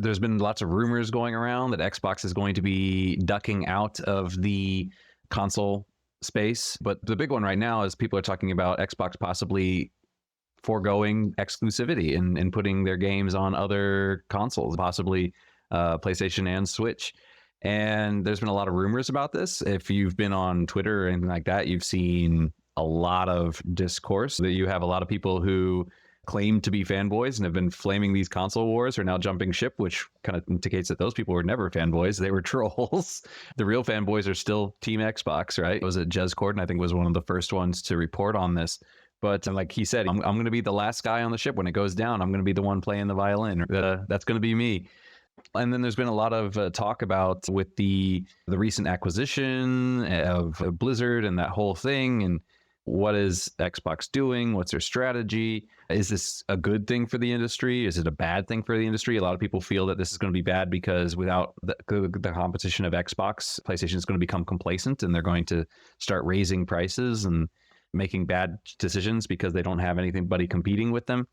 There's been lots of rumors going around that Xbox is going to be ducking out of the console space. But the big one right now is people are talking about Xbox possibly foregoing exclusivity and putting their games on other consoles, possibly PlayStation and Switch. And there's been a lot of rumors about this. If you've been on Twitter or anything like that, you've seen a lot of discourse. That you have a lot of people who claim to be fanboys and have been flaming these console wars are now jumping ship, which kind of indicates that those people were never fanboys. They were trolls. The real fanboys are still Team Xbox, right? It was 𝙎𝙪𝙦𝙢𝙬𝙧, I think, was one of the first ones to report on this. But like he said, I'm going to be the last guy on the ship when it goes down. I'm going to be the one playing the violin. That's going to be me. And then there's been a lot of talk about with the recent acquisition of Blizzard and that whole thing. And what is Xbox doing? What's their strategy? Is this a good thing for the industry? Is it a bad thing for the industry? A lot of people feel that this is going to be bad because without the competition of Xbox, PlayStation is going to become complacent and they're going to start raising prices and making bad decisions because they don't have anybody competing with them.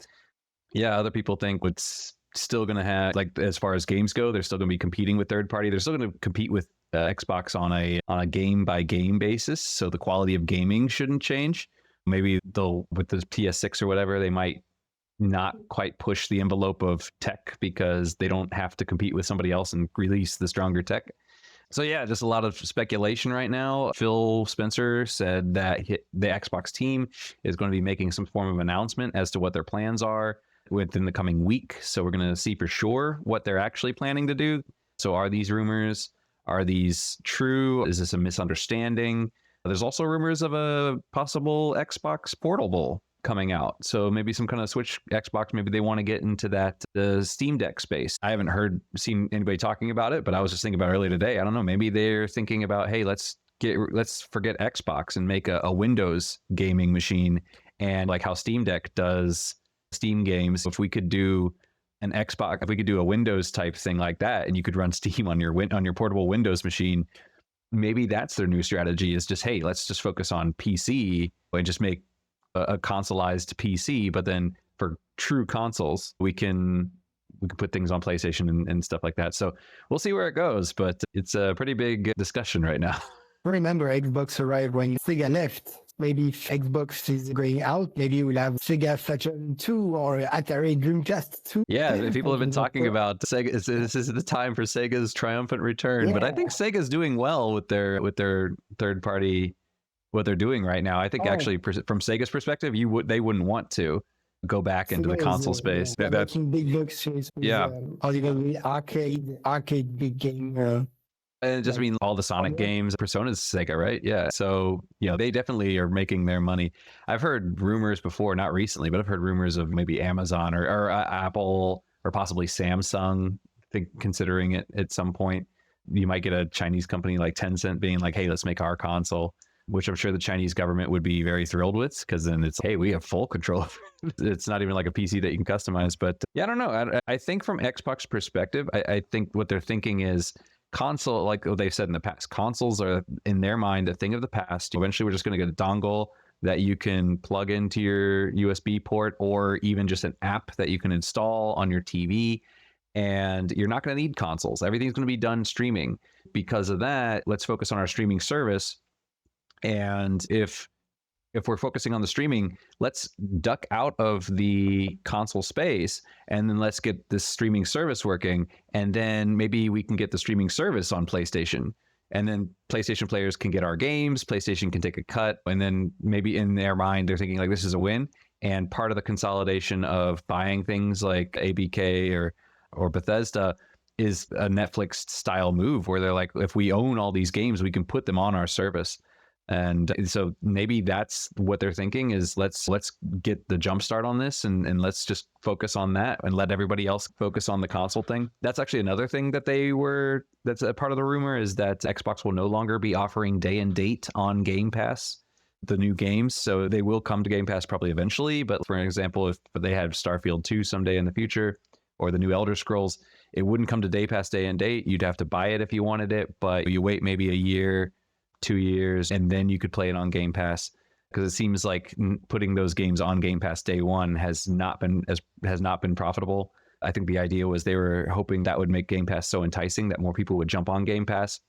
Yeah, other people think it's still going to have, like, as far as games go, they're still going to be competing with third party. They're still going to compete with Xbox on a game by game basis. So the quality of gaming shouldn't change. Maybe they'll, with the PS6 or whatever, they might not quite push the envelope of tech because they don't have to compete with somebody else and release the stronger tech. So yeah, just a lot of speculation right now. Phil Spencer said that the Xbox team is going to be making some form of announcement as to what their plans are within the coming week. So we're going to see for sure what they're actually planning to do. So are these rumors? Are these true? Is this a misunderstanding? There's also rumors of a possible Xbox portable coming out. So maybe some kind of Switch Xbox, maybe they want to get into that Steam Deck space. I haven't seen anybody talking about it, but I was just thinking about earlier today. I don't know, maybe they're thinking about, hey, let's forget Xbox and make a Windows gaming machine, and like how Steam Deck does Steam games. If we could do an Xbox, if we could do a Windows type thing like that, and you could run Steam on your portable Windows machine, maybe that's their new strategy, is just, hey, let's just focus on PC and just make a consoleized PC. But then for true consoles, we can put things on PlayStation and stuff like that. So we'll see where it goes, but it's a pretty big discussion right now. Remember, Xbox arrived when Sega left. Maybe if Xbox is going out, maybe we'll have Sega Saturn 2 or Atari Dreamcast 2. Yeah, people have been talking about Sega. This is the time for Sega's triumphant return. Yeah. But I think Sega's doing well with their third party, what they're doing right now. I think actually from Sega's perspective, they wouldn't want to go back into the console space. That's big boxes. Yeah. Arcade big game. And it just means all the Sonic games, Persona's Sega, right? Yeah. So, they definitely are making their money. I've heard rumors before, not recently, but I've heard rumors of maybe Amazon or Apple or possibly Samsung, considering it at some point. You might get a Chinese company like Tencent being like, hey, let's make our console, which I'm sure the Chinese government would be very thrilled with, because then it's, hey, we have full control. It's not even like a PC that you can customize. But yeah, I don't know. I think from Xbox perspective, I think what they're thinking is, console, like they've said in the past, consoles are in their mind a thing of the past. Eventually we're just going to get a dongle that you can plug into your USB port, or even just an app that you can install on your TV, and you're not going to need consoles. Everything's going to be done streaming. Because of that, let's focus on our streaming service. And if we're focusing on the streaming, let's duck out of the console space, and then let's get this streaming service working. And then maybe we can get the streaming service on PlayStation, and then PlayStation players can get our games. PlayStation can take a cut. And then maybe in their mind, they're thinking like, this is a win. And part of the consolidation of buying things like ABK or Bethesda is a Netflix style move, where they're like, if we own all these games, we can put them on our service. And so maybe that's what they're thinking, is let's get the jump start on this, and let's just focus on that and let everybody else focus on the console thing. That's actually another thing that that's a part of the rumor, is that Xbox will no longer be offering day and date on Game Pass, the new games. So they will come to Game Pass probably eventually. But for example, if they had Starfield 2 someday in the future, or the new Elder Scrolls, it wouldn't come to Day Pass day and date. You'd have to buy it if you wanted it, but you wait maybe a year, 2 years, and then you could play it on Game Pass. Because it seems like putting those games on Game Pass day one has not been profitable. I think the idea was they were hoping that would make Game Pass so enticing that more people would jump on Game Pass.